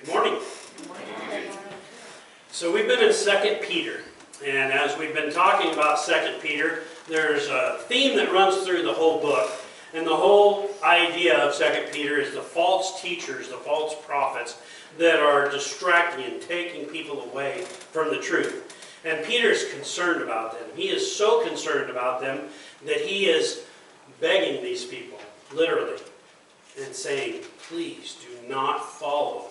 Good morning. So we've been in 2 Peter, and as we've been talking about 2 Peter, there's a theme that runs through the whole book. And the whole idea of 2 Peter is the false teachers, the false prophets that are distracting and taking people away from the truth. And Peter is concerned about them. He is so concerned about them that he is begging these people, literally, and saying, please do not follow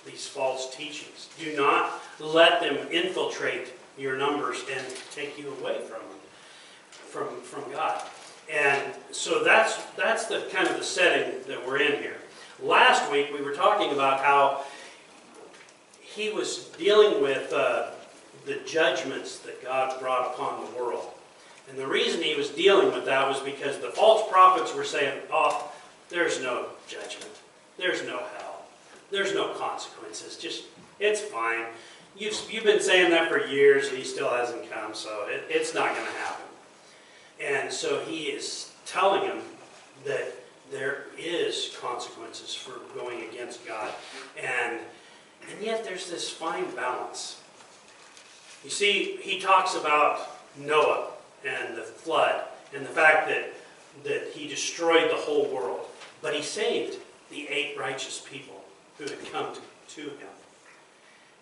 these false teachings. Do not let them infiltrate your numbers and take you away from God. And so that's the kind of the setting that we're in here. Last week we were talking about how he was dealing with the judgments that God brought upon the world. And the reason he was dealing with that was because the false prophets were saying, oh, there's no judgment. There's no hell. There's no consequences. Just, it's fine. You've been saying that for years and he still hasn't come, so it's not going to happen. And so he is telling them that there is consequences for going against God. And yet there's this fine balance. You see, he talks about Noah and the flood and the fact that he destroyed the whole world. But he saved the 8 righteous people who had come to him.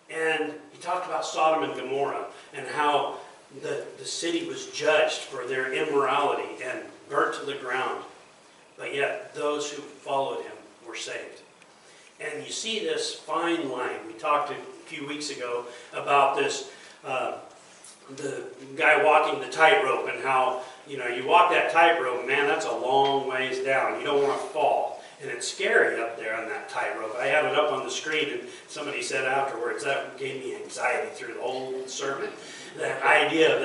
And he talked about Sodom and Gomorrah and how the city was judged for their immorality and burnt to the ground. But yet those who followed him were saved. And you see this fine line. We talked a few weeks ago about this, the guy walking the tightrope and how, you walk that tightrope, man, that's a long ways down. You don't want to fall. And it's scary up there on that tightrope. I have it up on the screen, and somebody said afterwards, that gave me anxiety through the whole sermon. That idea of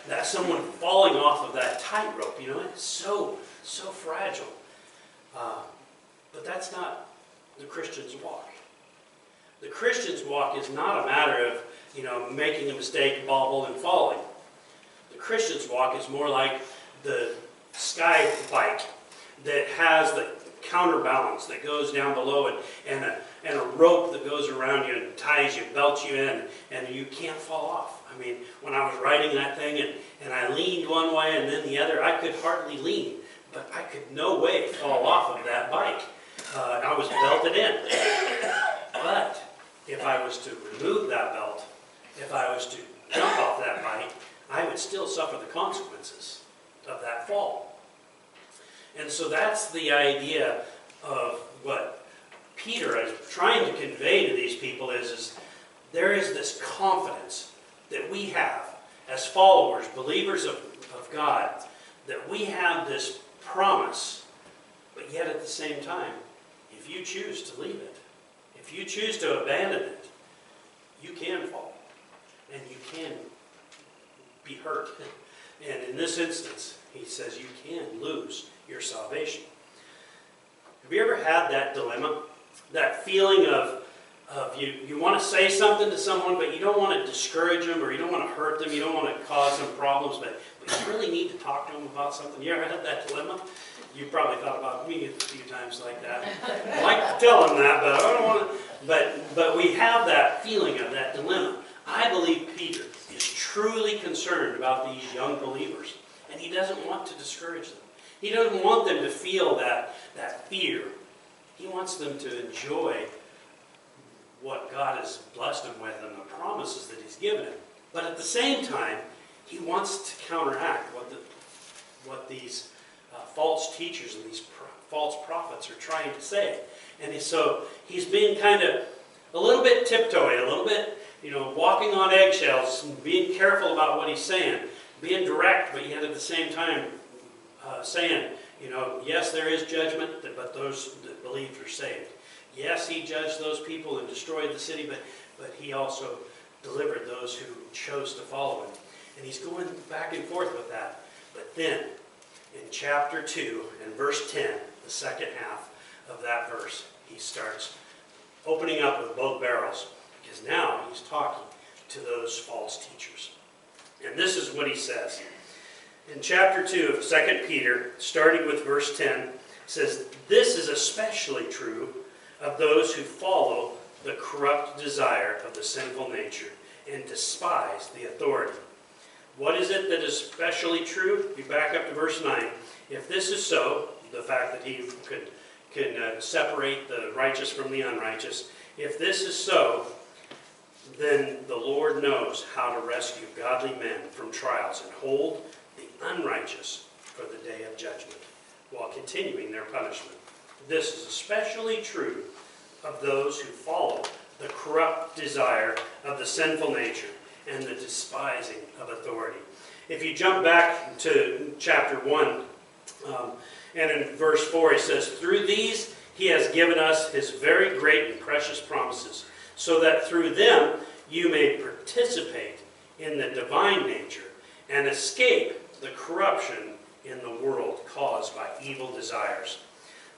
that someone falling off of that tightrope, it's so fragile. But that's not the Christian's walk. The Christian's walk is not a matter of, making a mistake, bobble, and falling. The Christian's walk is more like the sky bike that has the counterbalance that goes down below and a rope that goes around you and ties you, belts you in, and you can't fall off. I mean, when I was riding that thing and I leaned one way and then the other, I could hardly lean, but I could no way fall off of that bike. I was belted in. But if I was to remove that belt, if I was to jump off that bike, I would still suffer the consequences of that fall. And so that's the idea of what Peter is trying to convey to these people is there is this confidence that we have as followers, believers of God, that we have this promise, but yet at the same time, if you choose to leave it, if you choose to abandon it, you can fall and you can be hurt. And in this instance, he says you can lose your salvation. Have you ever had that dilemma? That feeling of you want to say something to someone, but you don't want to discourage them, or you don't want to hurt them, you don't want to cause them problems, but you really need to talk to them about something. You ever had that dilemma? You probably thought about me a few times like that. I like to tell them that, but I don't want to. But we have that feeling of that dilemma. I believe Peter is truly concerned about these young believers, and he doesn't want to discourage them. He doesn't want them to feel that fear. He wants them to enjoy what God has blessed them with and the promises that he's given them. But at the same time, he wants to counteract what these false teachers and these false prophets are trying to say. And so he's being kind of a little bit tiptoeing, a little bit, walking on eggshells, and being careful about what he's saying, being direct, but yet at the same time saying, yes, there is judgment, but those that believed are saved. Yes, he judged those people and destroyed the city, but he also delivered those who chose to follow him. And he's going back and forth with that. But then, in chapter 2 and verse 10, the second half of that verse, he starts opening up with both barrels. Because now he's talking to those false teachers. And this is what he says. In chapter 2 of 2 Peter, starting with verse 10, says, "This is especially true of those who follow the corrupt desire of the sinful nature and despise the authority. What is it that is especially true? You back up to verse 9. If this is so, the fact that he can separate the righteous from the unrighteous, if this is so, then the Lord knows how to rescue godly men from trials and hold the unrighteous for the day of judgment, while continuing their punishment. This is especially true of those who follow the corrupt desire of the sinful nature and the despising of authority. If you jump back to chapter 1, and in verse 4, he says, "Through these he has given us his very great and precious promises, so that through them you may participate in the divine nature and escape the corruption in the world caused by evil desires."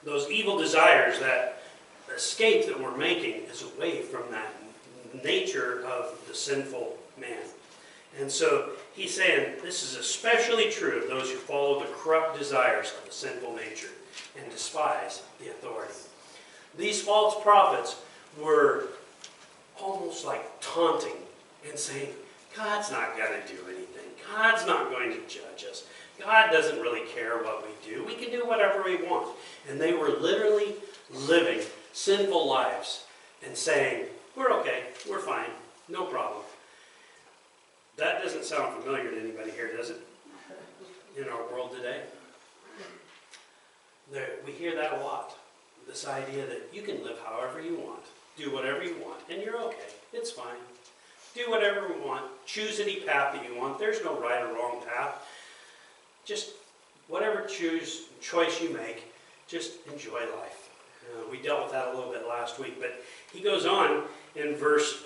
Those evil desires, that escape that we're making, is away from that nature of the sinful man. And so he's saying this is especially true of those who follow the corrupt desires of the sinful nature and despise the authority. These false prophets were almost like taunting and saying, God's not going to do anything. God's not going to judge us. God doesn't really care what we do. We can do whatever we want. And they were literally living sinful lives and saying, we're okay, we're fine, no problem. That doesn't sound familiar to anybody here, does it? In our world today? We hear that a lot. This idea that you can live however you want, do whatever you want, and you're okay. It's fine. Do whatever you want. Choose any path that you want. There's no right or wrong path. Just whatever choice you make, just enjoy life. We dealt with that a little bit last week, but he goes on in verse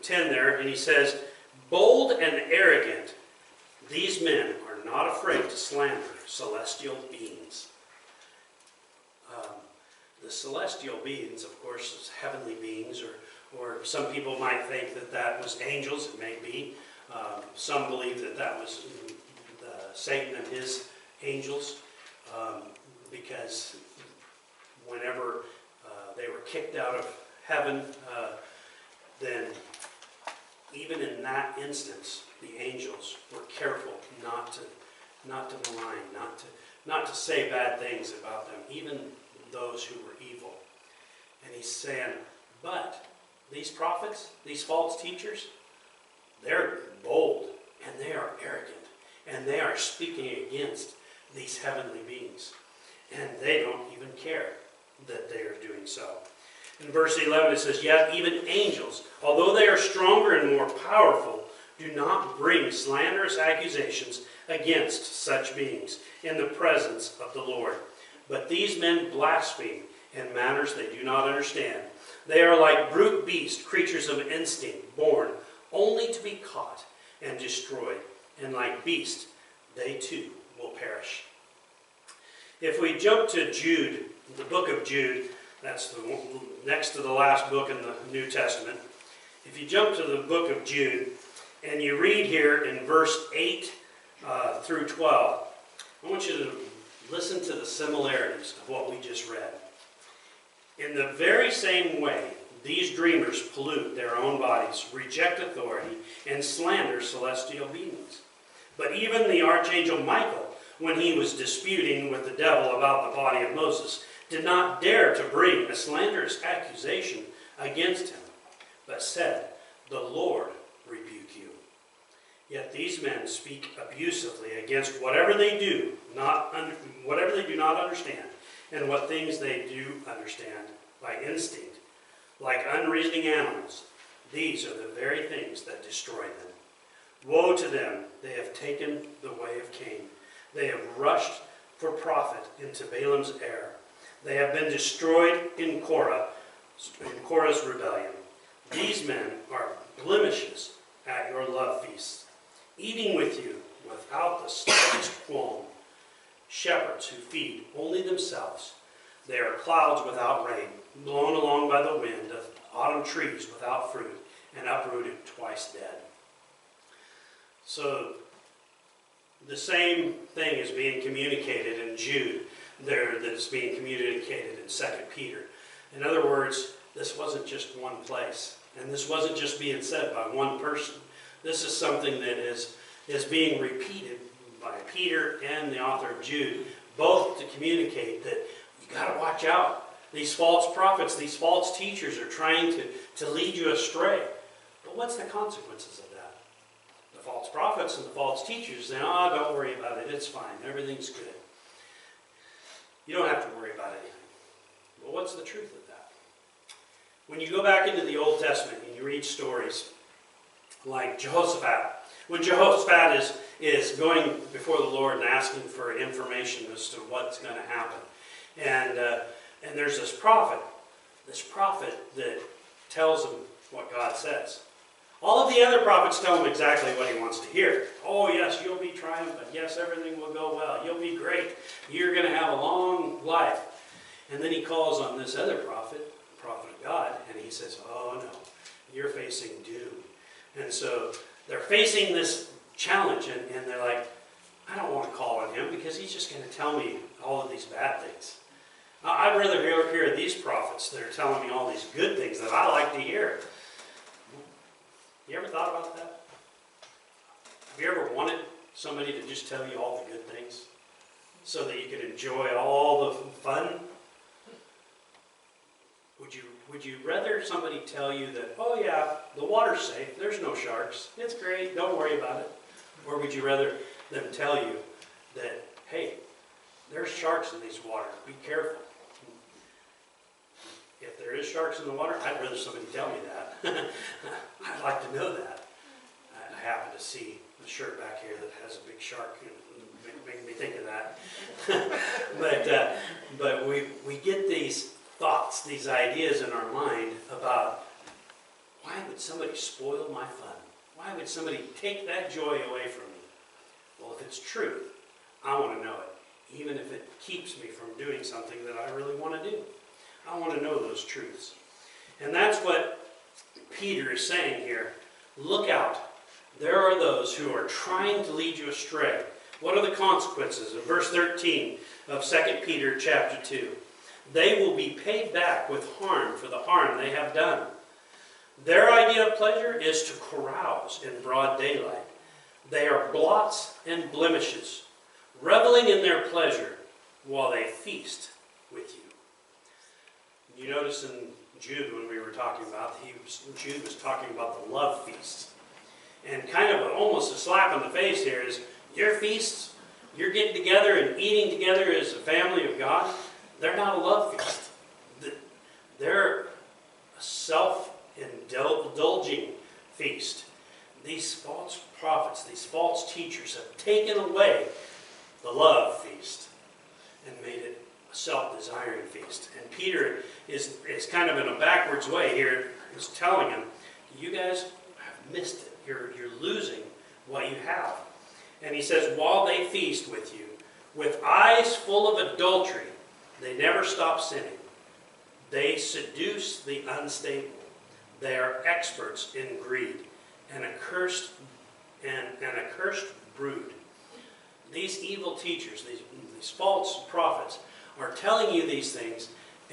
10 there, and he says, "Bold and arrogant, these men are not afraid to slander celestial beings." The celestial beings, of course, is heavenly beings, or some people might think that that was angels. It may be. Some believe that that was Satan and his angels, because whenever they were kicked out of heaven, then even in that instance, the angels were careful not to malign, not to say bad things about them, even those who were evil. And he's saying, but these prophets, these false teachers, they're bold and they are arrogant and they are speaking against these heavenly beings, and they don't even care that they are doing so. In verse 11 it says, "Yet even angels, although they are stronger and more powerful, do not bring slanderous accusations against such beings in the presence of the Lord. But these men blaspheme in manners they do not understand. They are like brute beasts, creatures of instinct, born only to be caught and destroyed. And like beasts, they too will perish." If we jump to Jude, the book of Jude, that's the next to the last book in the New Testament. If you jump to the book of Jude, and you read here in verse 8 through 12, I want you to listen to the similarities of what we just read. "In the very same way, these dreamers pollute their own bodies, reject authority, and slander celestial beings. But even the archangel Michael, when he was disputing with the devil about the body of Moses, did not dare to bring a slanderous accusation against him, but said, 'The Lord rebuke you.' Yet these men speak abusively against whatever they do not understand, and what things they do understand by instinct. Like unreasoning animals, these are the very things that destroy them. Woe to them, they have taken the way of Cain. They have rushed for profit into Balaam's error. They have been destroyed in Korah's rebellion. These men are blemishes at your love feasts, eating with you without the slightest qualm. Shepherds who feed only themselves. They are clouds without rain, blown along by the wind of autumn trees without fruit, and uprooted twice dead." So the same thing is being communicated in Jude there that's being communicated in 2 Peter. In other words, this wasn't just one place. And this wasn't just being said by one person. This is something that is being repeated by Peter and the author of Jude, both to communicate that you got to watch out. These false prophets, these false teachers are trying to lead you astray. But what's the consequences of that? The false prophets and the false teachers say, oh, don't worry about it. It's fine. Everything's good. You don't have to worry about anything. But what's the truth of that? When you go back into the Old Testament and you read stories like Jehoshaphat, when Jehoshaphat is going before the Lord and asking for information as to what's going to happen, and there's this prophet that tells him what God says. All of the other prophets tell him exactly what he wants to hear. Oh yes, you'll be triumphant. Yes, everything will go well. You'll be great. You're going to have a long life. And then he calls on this other prophet of God, and he says, oh no, you're facing doom. And so they're facing this challenge, and they're like, I don't want to call on him because he's just going to tell me all of these bad things. I'd rather hear these prophets that are telling me all these good things that I like to hear. You ever thought about that? Have you ever wanted somebody to just tell you all the good things so that you could enjoy all the fun? Would you rather somebody tell you that, oh yeah, the water's safe, there's no sharks, it's great, don't worry about it? Or would you rather them tell you that, hey, there's sharks in these waters, be careful? If there is sharks in the water, I'd rather somebody tell me that. I'd like to know that. I happen to see the shirt back here that has a big shark, making me think of that. But we get these thoughts, these ideas in our mind about, why would somebody spoil my fun? Why would somebody take that joy away from me? Well, if it's truth, I want to know it, even if it keeps me from doing something that I really want to do. I want to know those truths. And that's what Peter is saying here. Look out. There are those who are trying to lead you astray. What are the consequences? In verse 13 of 2 Peter chapter 2. They will be paid back with harm for the harm they have done. Their idea of pleasure is to carouse in broad daylight. They are blots and blemishes, reveling in their pleasure while they feast with you. You notice in Jude, when we were talking about, Jude was talking about the love feast. And kind of almost a slap in the face here is, your feasts, you're getting together and eating together as a family of God, they're not a love feast. They're a self-indulging feast. These false prophets, these false teachers have taken away the love feast and made it a self-desiring feast. And Peter is kind of in a backwards way here. He's telling them, you guys have missed it. You're losing what you have. And he says, while they feast with you, with eyes full of adultery, they never stop sinning. They seduce the unstable. They are experts in greed, and a cursed brood. These evil teachers, these false prophets, are telling you these things,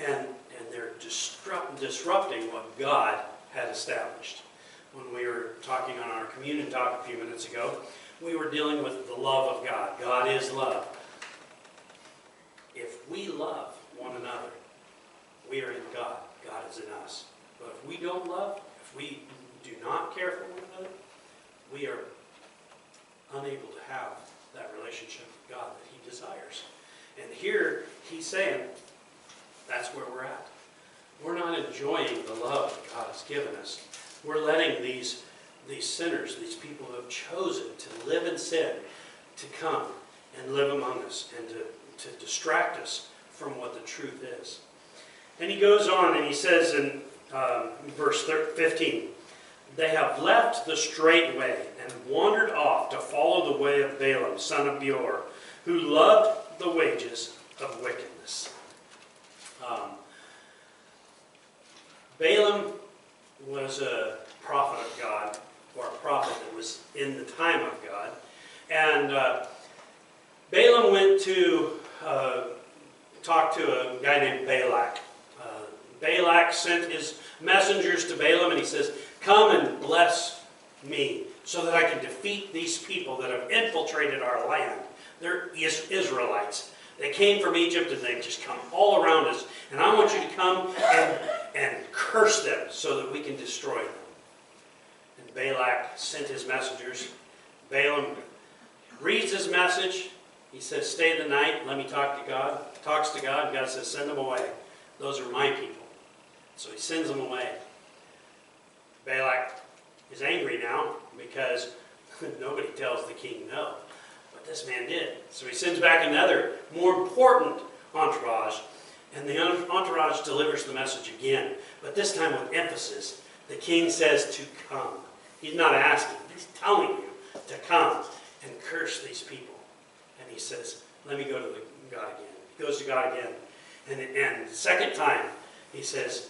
and they're disrupting what God had established. When we were talking on our communion talk a few minutes ago, we were dealing with the love of God. God is love. If we love one another, we are in God. God is in us. But if we don't love, if we do not care for one another, we are unable to have that relationship with God that He desires. And here He's saying, that's where we're at. We're not enjoying the love that God has given us. We're letting these sinners, these people who have chosen to live in sin, to come and live among us and to distract us from what the truth is. And he goes on and he says in verse 15, they have left the straight way and wandered off to follow the way of Balaam, son of Beor, who loved the wages of wickedness. Balaam was a prophet of God, or a prophet that was in the time of God. And Balaam went to talk to a guy named Balak. Balak sent his messengers to Balaam and he says, come and bless me so that I can defeat these people that have infiltrated our land. They're Israelites. They came from Egypt and they've just come all around us. And I want you to come and curse them so that we can destroy them. And Balak sent his messengers. Balaam reads his message. He says, stay the night, let me talk to God. Talks to God, and God says, send them away. Those are my people. So he sends them away. Balak is angry now because nobody tells the king no. But this man did. So he sends back another, more important entourage. And the entourage delivers the message again. But this time with emphasis. The king says to come. He's not asking. He's telling you to come and curse these people. And he says, let me go to God again. He goes to God again. And the second time, he says,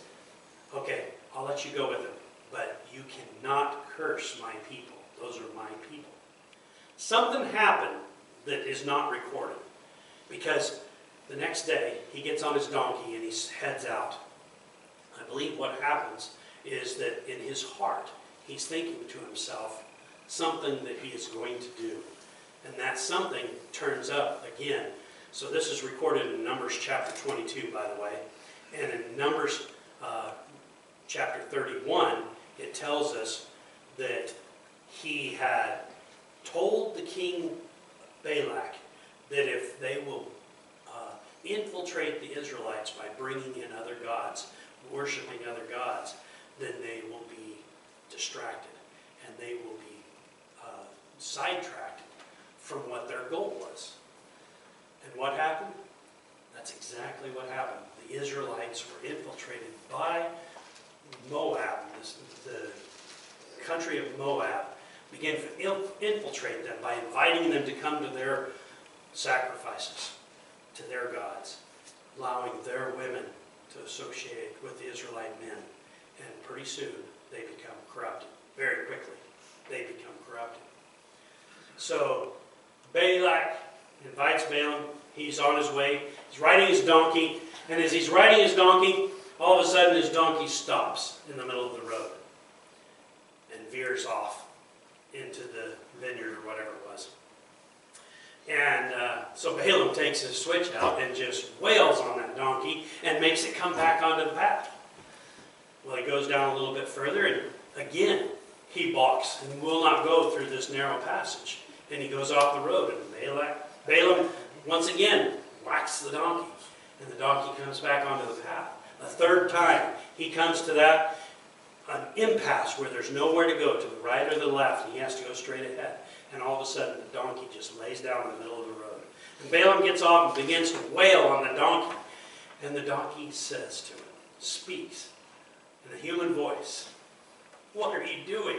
okay, I'll let you go with him. But you cannot curse my people. Those are my people. Something happened that is not recorded. Because the next day, he gets on his donkey and he heads out. I believe what happens is that in his heart, he's thinking to himself something that he is going to do. And that something turns up again. So this is recorded in Numbers chapter 22, by the way. And in Numbers chapter 31, it tells us that he had told the king Balak that if they will infiltrate the Israelites by bringing in other gods, worshiping other gods, then they will be distracted and they will be sidetracked from what their goal was. And what happened? That's exactly what happened. The Israelites were infiltrated by Moab. The country of Moab began to infiltrate them by inviting them to come to their sacrifices, to their gods, allowing their women to associate with the Israelite men. And pretty soon, they become corrupted. Very quickly, they become corrupted. So, Balak invites Balaam. He's on his way. He's riding his donkey. And as he's riding his donkey, all of a sudden his donkey stops in the middle of the road and veers off into the vineyard or whatever it was. And so Balaam takes his switch out and just wails on that donkey and makes it come back onto the path. Well, he goes down a little bit further and again he balks and will not go through this narrow passage. And he goes off the road and Balaam once again whacks the donkey. And the donkey comes back onto the path. A third time he comes to an impasse where there's nowhere to go, to the right or the left, and he has to go straight ahead. And all of a sudden the donkey just lays down in the middle of the road. And Balaam gets off and begins to wail on the donkey. And the donkey says to him, speaks in a human voice, what are you doing?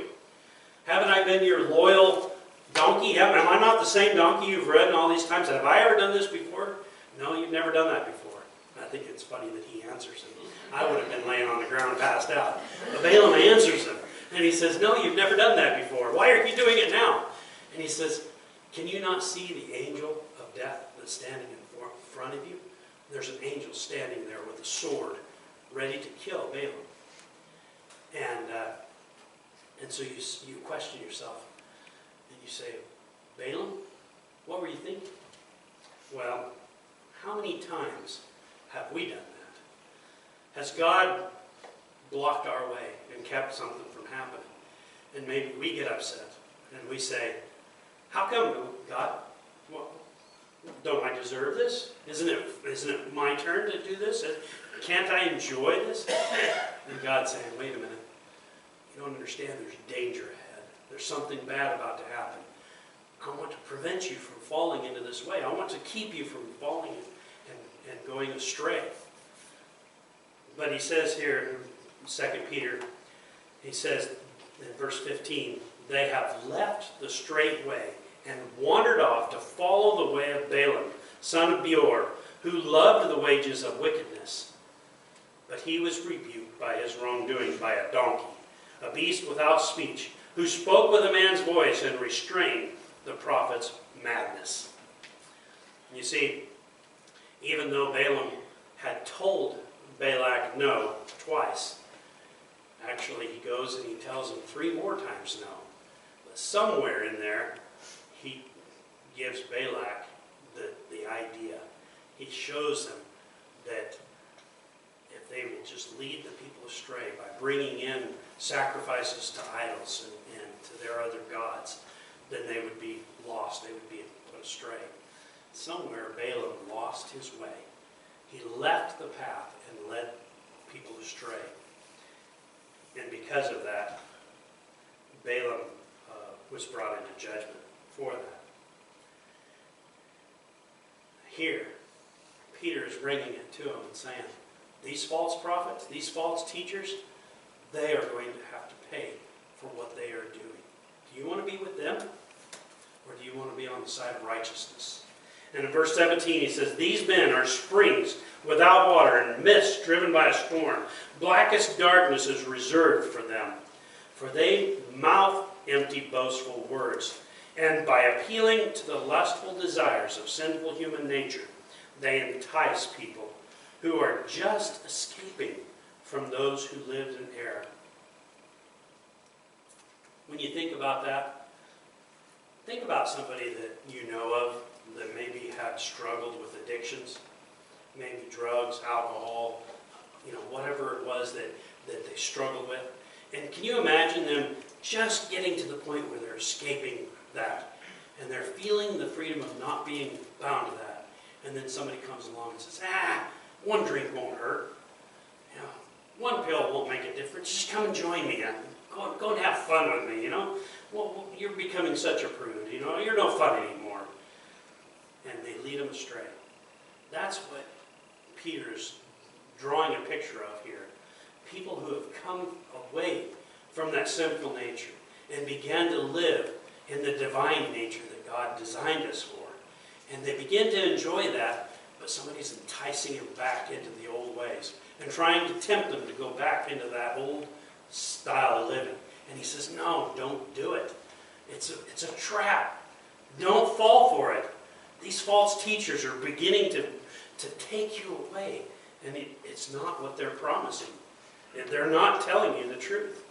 Haven't I been your loyal donkey? Am I not the same donkey you've ridden all these times? Have I ever done this before? No, you've never done that before. I think it's funny that he answers him. I would have been laying on the ground passed out. But Balaam answers him. And he says, no, you've never done that before. Why are you doing it now? And he says, can you not see the angel of death that's standing in front of you? There's an angel standing there with a sword ready to kill Balaam. And so you question yourself. And you say, Balaam, what were you thinking? Well, how many times have we done that? Has God blocked our way and kept something from happening? And maybe we get upset and we say, how come, God? Well, don't I deserve this? Isn't it my turn to do this? Can't I enjoy this? And God's saying, wait a minute. You don't understand, there's danger ahead. There's something bad about to happen. I want to prevent you from falling into this way. I want to keep you from falling and going astray. But he says here in 2 Peter, he says in verse 15, they have left the straight way and wandered off to follow the way of Balaam, son of Beor, who loved the wages of wickedness. But he was rebuked by his wrongdoing by a donkey, a beast without speech, who spoke with a man's voice and restrained the prophet's madness. You see, even though Balaam had told Balak no, somewhere in there, he gives Balak the idea. He shows them that if they will just lead the people astray by bringing in sacrifices to idols and to their other gods, then they would be lost. They would be put astray. Somewhere Balaam lost his way. He left the path and led people astray. And because of that, Balaam was brought into judgment for that. Here, Peter is bringing it to him and saying, these false prophets, these false teachers, they are going to have to pay for what they are doing. Do you want to be with them? Or do you want to be on the side of righteousness? And in verse 17 he says, these men are springs without water and mist driven by a storm. Blackest darkness is reserved for them. For they mouth empty boastful words. And by appealing to the lustful desires of sinful human nature, they entice people who are just escaping from those who lived in error. When you think about that, think about somebody that you know of that maybe had struggled with addictions, maybe drugs, alcohol, whatever it was that they struggled with. And can you imagine them just getting to the point where they're escaping that, and they're feeling the freedom of not being bound to that, and then somebody comes along and says, one drink won't hurt, one pill won't make a difference, just come and join me, go and have fun with me, well, you're becoming such a prude, you're no fun anymore. And they lead them astray. That's what Peter's drawing a picture of here. People who have come away from that sinful nature and began to live in the divine nature that God designed us for. And they begin to enjoy that, but somebody's enticing them back into the old ways and trying to tempt them to go back into that old style of living. And he says, no, don't do it. It's a trap. Don't fall for it. These false teachers are beginning to take you away. And it's not what they're promising. They're not telling you the truth.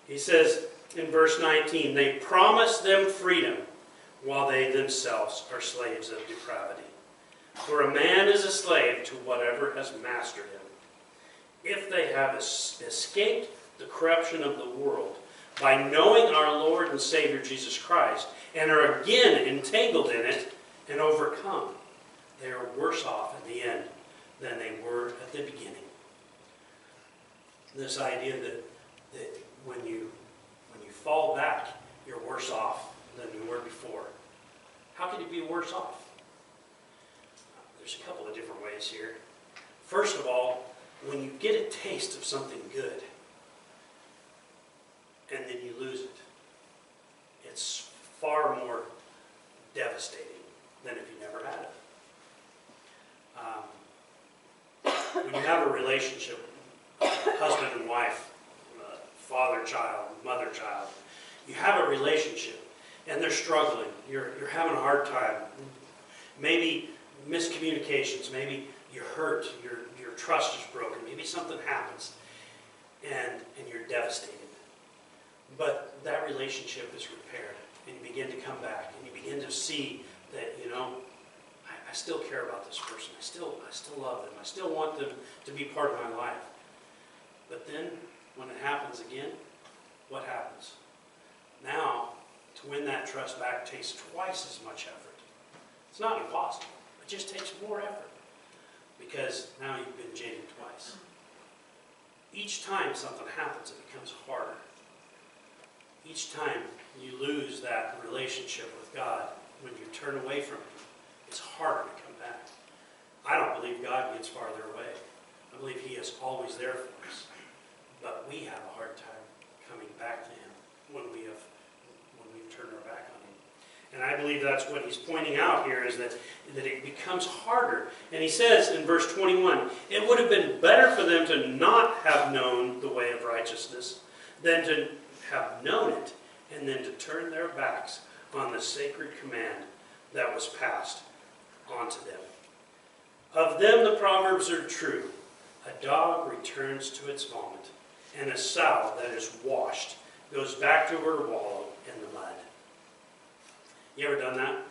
He says in verse 19, they promise them freedom while they themselves are slaves of depravity. For a man is a slave to whatever has mastered him. If they have escaped the corruption of the world by knowing our Lord and Savior Jesus Christ and are again entangled in it and overcome, they are worse off in the end than they were at the beginning. This idea that when you fall back, you're worse off than you were before. How can you be worse off? There's a couple of different ways here. First of all, when you get a taste of something good and then you lose it, it's far more devastating than if you never had it. When you have a relationship, husband and wife, father-child, mother-child, you have a relationship and they're struggling, you're having a hard time, maybe miscommunications, maybe you're hurt, your trust is broken, maybe something happens and you're devastated. But that relationship is repaired and you begin to come back and you begin to see that, I still care about this person. I still love them. I still want them to be part of my life. But then, when it happens again, what happens? Now, to win that trust back takes twice as much effort. It's not impossible. It just takes more effort. Because now you've been jaded twice. Each time something happens, it becomes harder. Each time you lose that relationship with God, when you turn away from Him, it's harder to come back. I don't believe God gets farther away. I believe He is always there for us. But we have a hard time coming back to Him when we've turned our back on Him. And I believe that's what he's pointing out here, is that it becomes harder. And he says in verse 21, it would have been better for them to not have known the way of righteousness than to have known it and then to turn their backs on the sacred command that was passed on to them. Of them the proverbs are true. A dog returns to its vomit, and a sow that is washed goes back to her wallow. in the mud. You ever done that?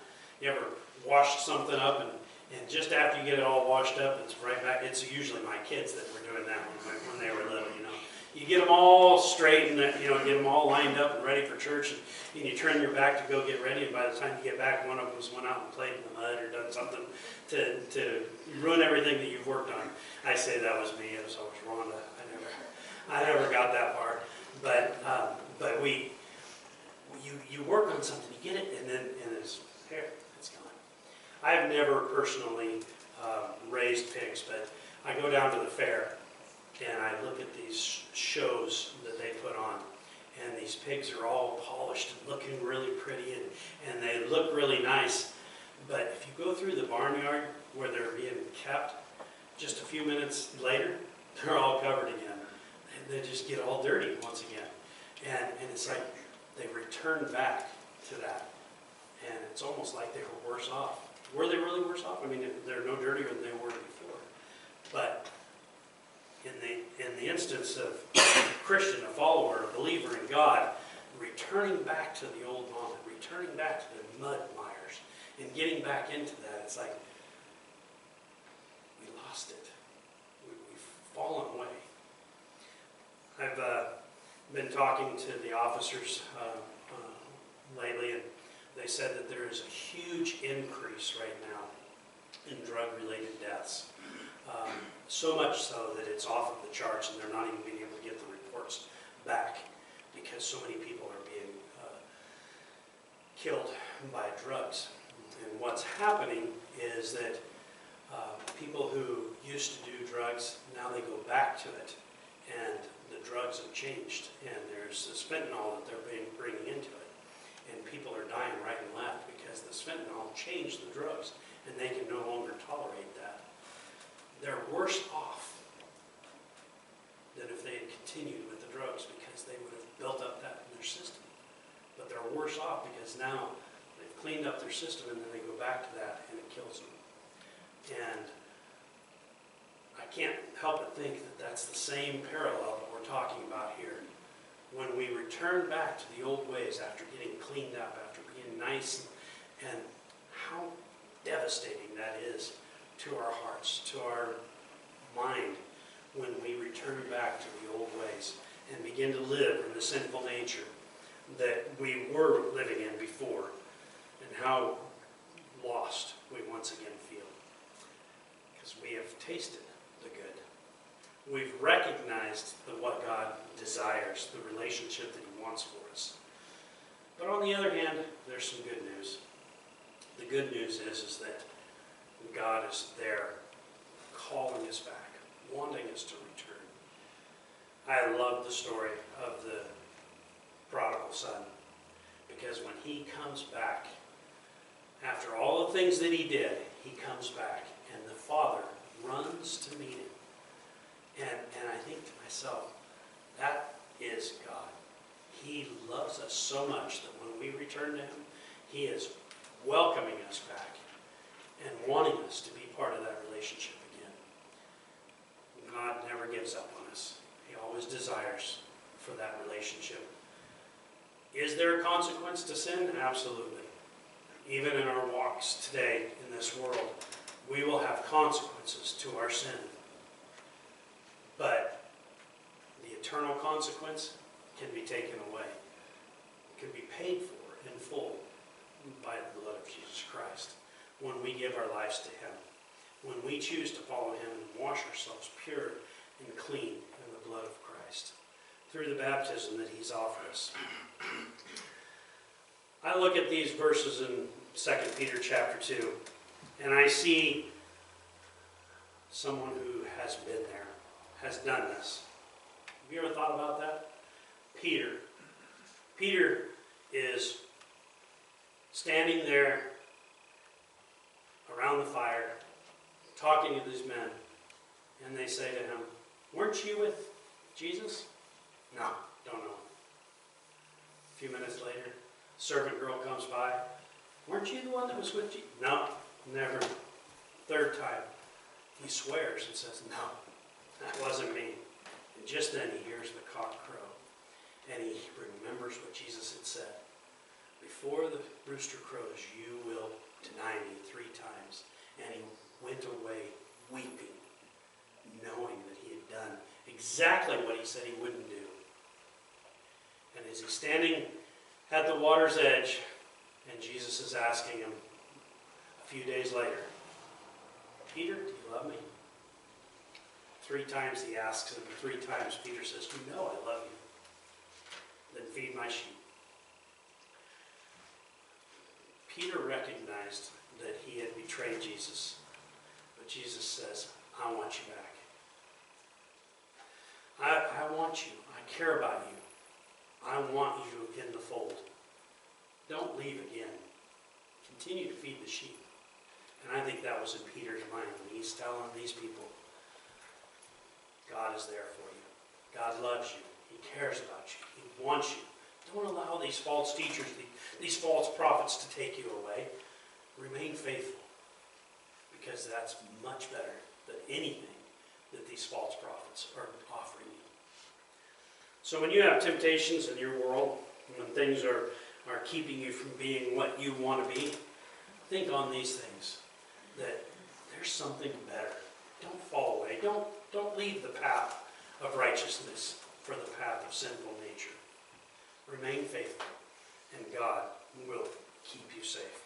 You ever washed something up and just after you get it all washed up, it's right back. It's usually my kids that were doing that when they were little, you know. You get them all straight and, you know, get them all lined up and ready for church, and you turn your back to go get ready, and by the time you get back, one of them's went out and played in the mud or done something to ruin everything that you've worked on. I say that was me. It was always Rhonda. I never got that far. But you work on something, you get it, and it's here, it's gone. I have never personally raised pigs, but I go down to the fair and I look at these shows that they put on, and these pigs are all polished and looking really pretty, and they look really nice. But if you go through the barnyard where they're being kept, just a few minutes later, they're all covered again. And they just get all dirty once again. And it's like they return back to that. And it's almost like they were worse off. Were they really worse off? I mean, they're no dirtier than they were before. But in the instance of a Christian, a follower, a believer in God, returning back to the old vomit, returning back to the mud mires, and getting back into that, it's like we lost it. We've fallen away. I've been talking to the officers lately, and they said that there is a huge increase right now in drug-related deaths. So much so that it's off of the charts, and they're not even being able to get the reports back because so many people are being killed by drugs. And what's happening is that people who used to do drugs, now they go back to it, and the drugs have changed, and there's this fentanyl that they're bringing into it, and people are dying right and left because this fentanyl changed the drugs, and they can no longer tolerate that. They're worse off than if they had continued with the drugs because they would have built up that in their system. But they're worse off because now they've cleaned up their system and then they go back to that and it kills them. And I can't help but think that that's the same parallel that we're talking about here. When we return back to the old ways after getting cleaned up, after being nice, and how devastating that is to our hearts, to our mind, when we return back to the old ways and begin to live in the sinful nature that we were living in before, and how lost we once again feel. Because we have tasted the good. We've recognized what God desires, the relationship that He wants for us. But on the other hand, there's some good news. The good news is that God is there, calling us back, wanting us to return. I love the story of the prodigal son, because when he comes back, after all the things that he did, he comes back, and the father runs to meet him. And I think to myself, that is God. He loves us so much that when we return to Him, He is welcoming us back and wanting us to be part of that relationship again. God never gives up on us. He always desires for that relationship. Is there a consequence to sin? Absolutely. Even in our walks today in this world, we will have consequences to our sin. But the eternal consequence can be taken away. It can be paid for in full by the blood of Jesus Christ. When we give our lives to Him, when we choose to follow Him and wash ourselves pure and clean in the blood of Christ, through the baptism that He's offered us. I look at these verses in 2 Peter chapter 2, and I see someone who has been there, has done this. Have you ever thought about that? Peter. Peter is standing there around the fire, talking to these men, and they say to him, "Weren't you with Jesus?" "No, don't know." A few minutes later, servant girl comes by. "Weren't you the one that was with Jesus?" "No, never." Third time, he swears and says, "No, that wasn't me." And just then he hears the cock crow, and he remembers what Jesus had said. before the rooster crows, you will deny me 3 times. And he went away weeping, knowing that he had done exactly what he said he wouldn't do. And as he's standing at the water's edge, and Jesus is asking him a few days later, Peter, do you love me? 3 times he asks him, 3 times Peter says, you know I love you. Then feed my sheep. Peter recognized that he had betrayed Jesus. But Jesus says, I want you back. I want you. I care about you. I want you in the fold. Don't leave again. Continue to feed the sheep. And I think that was in Peter's mind when he's telling these people, God is there for you. God loves you. He cares about you. He wants you. Don't allow these false teachers, these false prophets to take you away. Remain faithful, because that's much better than anything that these false prophets are offering you. So when you have temptations in your world, when things are keeping you from being what you want to be, think on these things, that there's something better. Don't fall away. Don't leave the path of righteousness for the path of sinful nature. Remain faithful, and God will keep you safe.